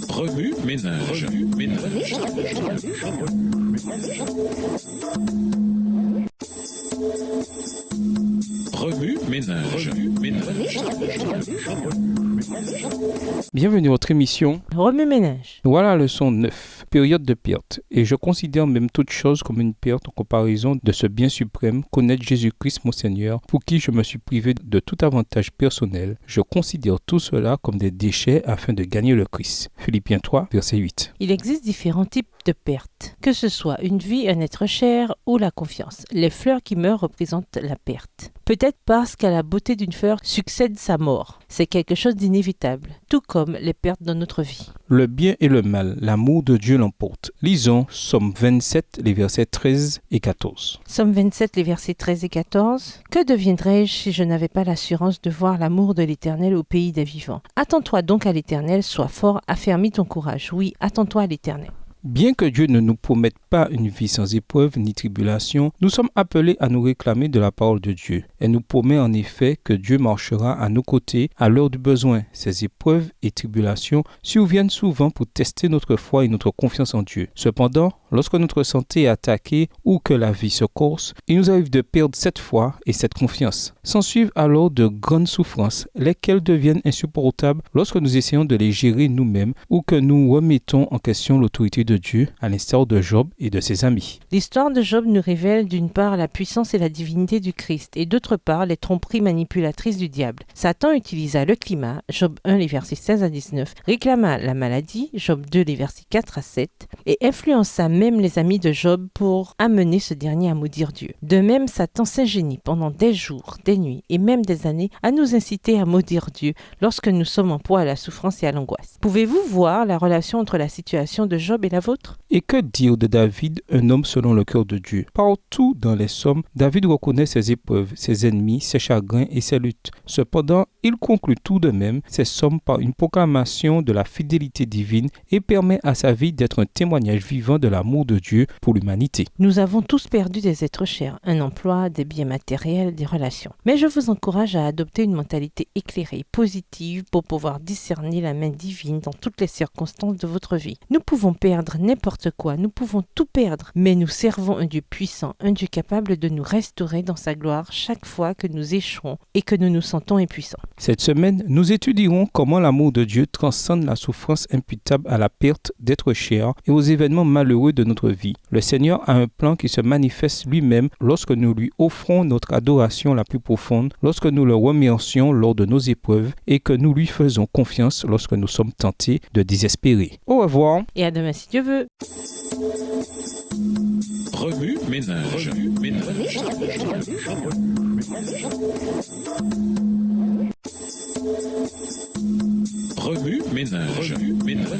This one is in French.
Remue ménage. Remue ménage. Bienvenue à votre émission. Remue-ménage. Voilà la leçon 9, période de perte. Et je considère même toute chose comme une perte en comparaison de ce bien suprême, connaître Jésus-Christ mon Seigneur, pour qui je me suis privé de tout avantage personnel. Je considère tout cela comme des déchets afin de gagner le Christ. Philippiens 3, verset 8. Il existe différents types de pertes, que ce soit une vie, un être cher ou la confiance. Les fleurs qui meurent représentent la perte. Peut-être parce qu'à la beauté d'une fleur succède sa mort. C'est quelque chose d'inévitable, tout comme les pertes dans notre vie. Le bien et le mal, l'amour de Dieu l'emporte. Lisons Somme 27, les versets 13 et 14. Somme 27, les versets 13 et 14. Que deviendrais-je si je n'avais pas l'assurance de voir l'amour de l'Éternel au pays des vivants? Attends-toi donc à l'Éternel, sois fort, affermis ton courage. Oui, attends-toi à l'Éternel. Bien que Dieu ne nous promette pas une vie sans épreuve ni tribulation, nous sommes appelés à nous réclamer de la parole de Dieu. Elle nous promet en effet que Dieu marchera à nos côtés à l'heure du besoin. Ces épreuves et tribulations surviennent souvent pour tester notre foi et notre confiance en Dieu. Cependant, lorsque notre santé est attaquée ou que la vie se corse, il nous arrive de perdre cette foi et cette confiance. S'ensuivent alors de grandes souffrances, lesquelles deviennent insupportables lorsque nous essayons de les gérer nous-mêmes ou que nous remettons en question l'autorité de Dieu, à l'instar de Job et de ses amis. L'histoire de Job nous révèle d'une part la puissance et la divinité du Christ et d'autre part les tromperies manipulatrices du diable. Satan utilisa le climat, Job 1 les versets 16 à 19, réclama la maladie, Job 2 les versets 4 à 7, et influença même les amis de Job pour amener ce dernier à maudire Dieu. De même, Satan s'ingénie pendant des jours, des nuits et même des années à nous inciter à maudire Dieu lorsque nous sommes en proie à la souffrance et à l'angoisse. Pouvez-vous voir la relation entre la situation de Job et la vôtre? Et que dire de David, un homme selon le cœur de Dieu? Partout dans les psaumes, David reconnaît ses épreuves, ses ennemis, ses chagrins et ses luttes. Cependant, il conclut tout de même ces psaumes par une proclamation de la fidélité divine et permet à sa vie d'être un témoignage vivant de l'amour de Dieu pour l'humanité. Nous avons tous perdu des êtres chers, un emploi, des biens matériels, des relations. Mais je vous encourage à adopter une mentalité éclairée, positive, pour pouvoir discerner la main divine dans toutes les circonstances de votre vie. Nous pouvons perdre n'importe quoi, nous pouvons tout perdre, mais nous servons un Dieu puissant, un Dieu capable de nous restaurer dans sa gloire chaque fois que nous échouons et que nous nous sentons impuissants. Cette semaine, nous étudierons comment l'amour de Dieu transcende la souffrance imputable à la perte d'êtres chers et aux événements malheureux de notre vie. Le Seigneur a un plan qui se manifeste lui-même lorsque nous lui offrons notre adoration la plus profonde, lorsque nous le remercions lors de nos épreuves et que nous lui faisons confiance lorsque nous sommes tentés de désespérer. Au revoir. Et à demain si Dieu veut. Remue ménage. Remue ménage.